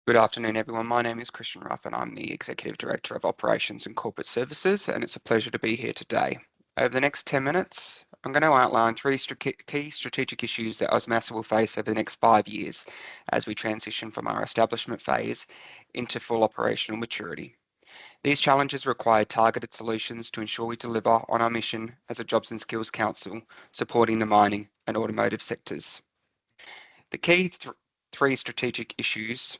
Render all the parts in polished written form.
Good afternoon, everyone. My name is Christian Ruff and I'm the Executive Director of Operations and Corporate Services, and it's a pleasure to be here today. Over the next 10 minutes, I'm going to outline three key strategic issues that Ozmasa will face over the next 5 years as we transition from our establishment phase into full operational maturity. These challenges require targeted solutions to ensure we deliver on our mission as a Jobs and Skills Council supporting the mining and automotive sectors. The key three strategic issues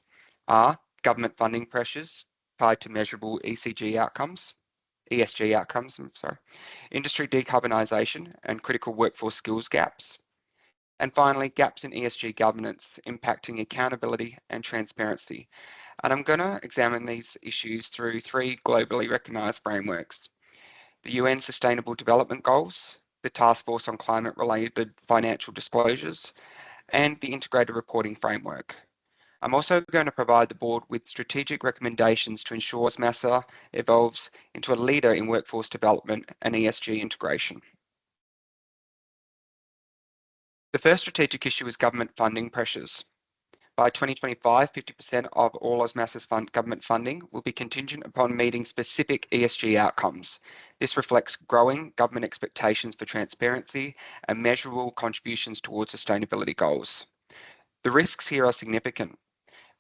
are government funding pressures tied to measurable ESG outcomes, industry decarbonisation and critical workforce skills gaps, and finally, gaps in ESG governance impacting accountability and transparency. And I'm going to examine these issues through three globally recognised frameworks: the UN Sustainable Development Goals, the Task Force on Climate-related Financial Disclosures, and the Integrated Reporting Framework. I'm also going to provide the board with strategic recommendations to ensure Ozmasa evolves into a leader in workforce development and ESG integration. The first strategic issue is government funding pressures. By 2025, 50% of all Ozmasa's government funding will be contingent upon meeting specific ESG outcomes. This reflects growing government expectations for transparency and measurable contributions towards sustainability goals. The risks here are significant.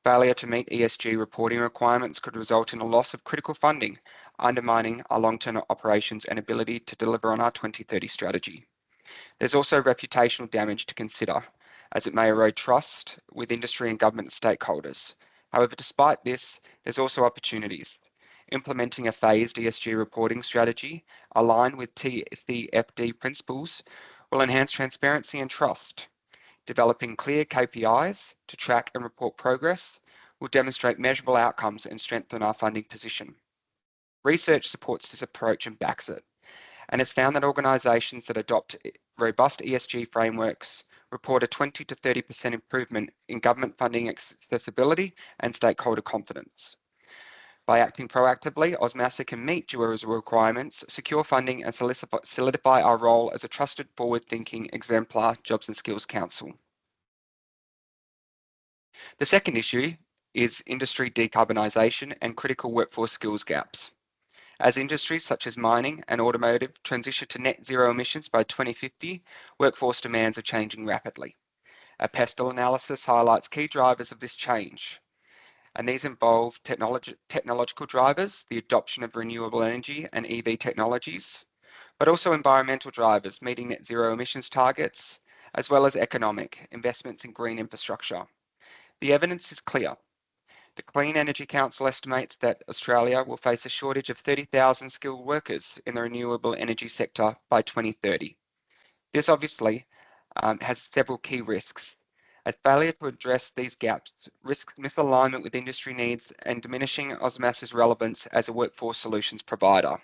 Failure to meet ESG reporting requirements could result in a loss of critical funding, undermining our long-term operations and ability to deliver on our 2030 strategy. There's also reputational damage to consider, as it may erode trust with industry and government stakeholders. However, despite this, there's also opportunities. Implementing a phased ESG reporting strategy aligned with TCFD principles will enhance transparency and trust. Developing clear KPIs to track and report progress will demonstrate measurable outcomes and strengthen our funding position. Research supports this approach and backs it, and has found that organisations that adopt robust ESG frameworks report a 20 to 30% improvement in government funding accessibility and stakeholder confidence. By acting proactively, Ozmasa can meet JURA's requirements, secure funding and solidify our role as a trusted, forward-thinking, exemplar Jobs and Skills Council. The second issue is industry decarbonisation and critical workforce skills gaps. As industries such as mining and automotive transition to net zero emissions by 2050, workforce demands are changing rapidly. A PESTEL analysis highlights key drivers of this change, and these involve technological drivers, the adoption of renewable energy and EV technologies, but also environmental drivers, meeting net zero emissions targets, as well as economic investments in green infrastructure. The evidence is clear. The Clean Energy Council estimates that Australia will face a shortage of 30,000 skilled workers in the renewable energy sector by 2030. This obviously has several key risks. A failure to address these gaps risks misalignment with industry needs and diminishing Ozmasa's relevance as a workforce solutions provider.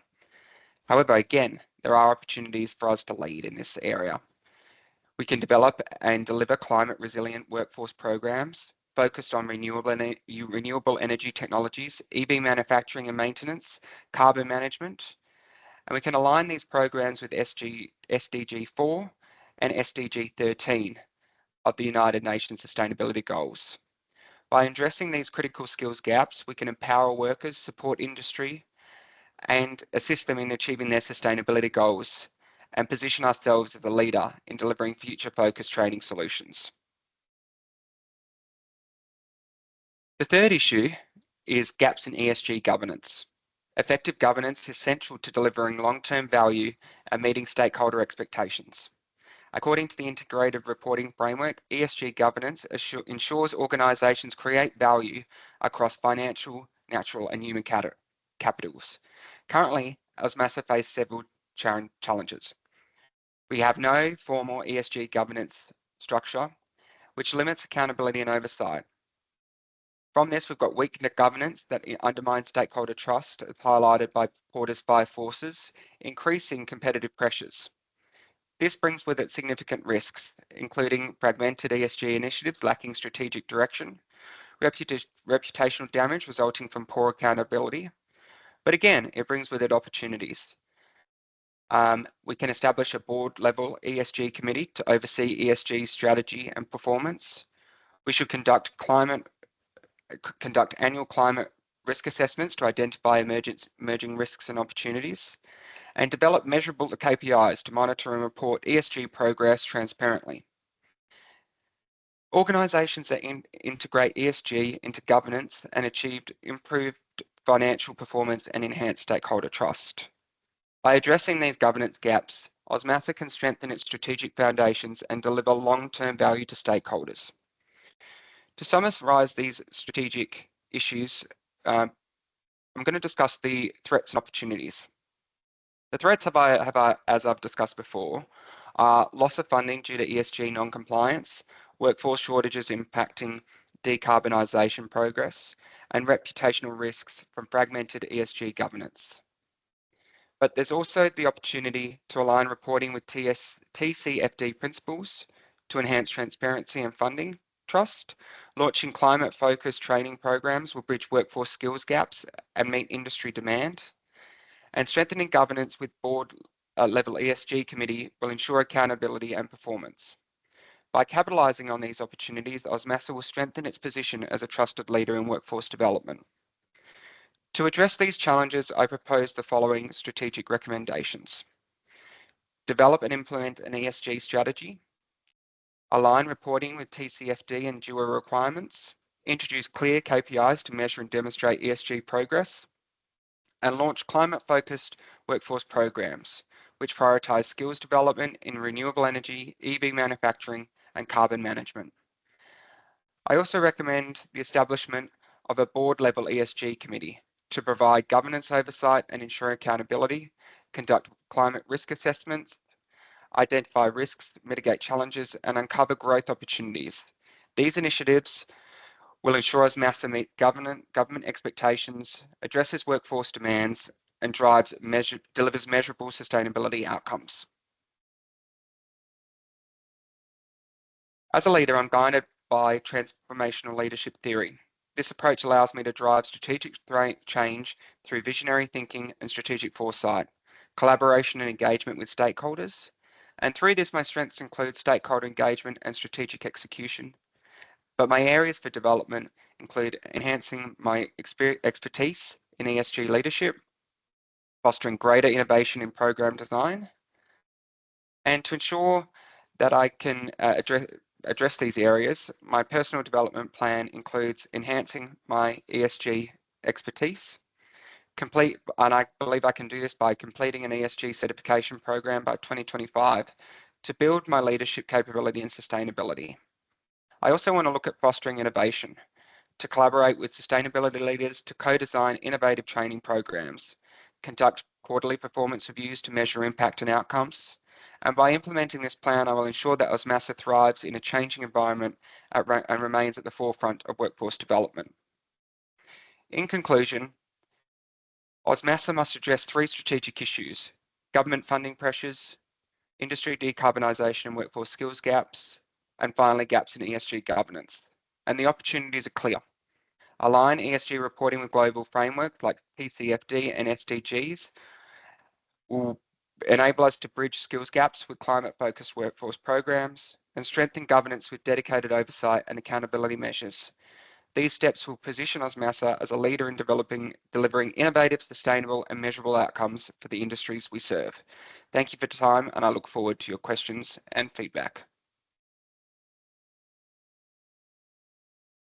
However, again, there are opportunities for us to lead in this area. We can develop and deliver climate resilient workforce programs focused on renewable energy technologies, EV manufacturing and maintenance, carbon management, and we can align these programs with SDG 4 and SDG 13 of the United Nations Sustainability Goals. By addressing these critical skills gaps, we can empower workers, support industry, and assist them in achieving their sustainability goals, and position ourselves as a leader in delivering future-focused training solutions. The third issue is gaps in ESG governance. Effective governance is central to delivering long-term value and meeting stakeholder expectations. According to the Integrated Reporting Framework, ESG governance ensures organisations create value across financial, natural and human capitals. Currently, Ozmasa faces several challenges. We have no formal ESG governance structure, which limits accountability and oversight. From this, we've got weak governance that undermines stakeholder trust, as highlighted by Porter's 5 forces, increasing competitive pressures. This brings with it significant risks, including fragmented ESG initiatives lacking strategic direction, reputational damage resulting from poor accountability, but again, it brings with it opportunities. We can establish a board-level ESG committee to oversee ESG strategy and performance. We should conduct climate conduct annual climate risk assessments to identify emerging risks and opportunities, and develop measurable KPIs to monitor and report ESG progress transparently. Organisations that integrate ESG into governance and achieved improved financial performance and enhanced stakeholder trust. By addressing these governance gaps, Ozmasa can strengthen its strategic foundations and deliver long-term value to stakeholders. To summarise these strategic issues, I'm going to discuss the threats and opportunities. The threats, as I've discussed before, are loss of funding due to ESG non-compliance, workforce shortages impacting decarbonisation progress, and reputational risks from fragmented ESG governance. But there's also the opportunity to align reporting with TCFD principles to enhance transparency and funding trust. Launching climate-focused training programs will bridge workforce skills gaps and meet industry demand. And strengthening governance with board-level ESG committee will ensure accountability and performance. By capitalising on these opportunities, Ozmasa will strengthen its position as a trusted leader in workforce development. To address these challenges, I propose the following strategic recommendations. Develop and implement an ESG strategy. Align reporting with TCFD and DUA requirements. Introduce clear KPIs to measure and demonstrate ESG progress. And launch climate-focused workforce programs, which prioritise skills development in renewable energy, EV manufacturing, and carbon management. I also recommend the establishment of a board-level ESG committee to provide governance oversight and ensure accountability, conduct climate risk assessments, identify risks, mitigate challenges, and uncover growth opportunities. These initiatives will ensure Ozmasa meets government expectations, addresses workforce demands, and delivers measurable sustainability outcomes. As a leader, I'm guided by transformational leadership theory. This approach allows me to drive strategic change through visionary thinking and strategic foresight, collaboration and engagement with stakeholders. And through this, my strengths include stakeholder engagement and strategic execution. But my areas for development include enhancing my expertise in ESG leadership, fostering greater innovation in program design, and to ensure that I can address these areas, my personal development plan includes enhancing my ESG expertise, and I believe I can do this by completing an ESG certification program by 2025 to build my leadership capability and sustainability. I also want to look at fostering innovation, to collaborate with sustainability leaders to co-design innovative training programs, conduct quarterly performance reviews to measure impact and outcomes, and by implementing this plan, I will ensure that Ozmasa thrives in a changing environment and remains at the forefront of workforce development. In conclusion, Ozmasa must address three strategic issues: government funding pressures, industry decarbonisation and workforce skills gaps, and finally gaps in ESG governance. And the opportunities are clear. Align ESG reporting with global frameworks like TCFD and SDGs will enable us to bridge skills gaps with climate-focused workforce programs and strengthen governance with dedicated oversight and accountability measures. These steps will position Ozmasa as a leader in delivering innovative, sustainable and measurable outcomes for the industries we serve. Thank you for your time, and I look forward to your questions and feedback.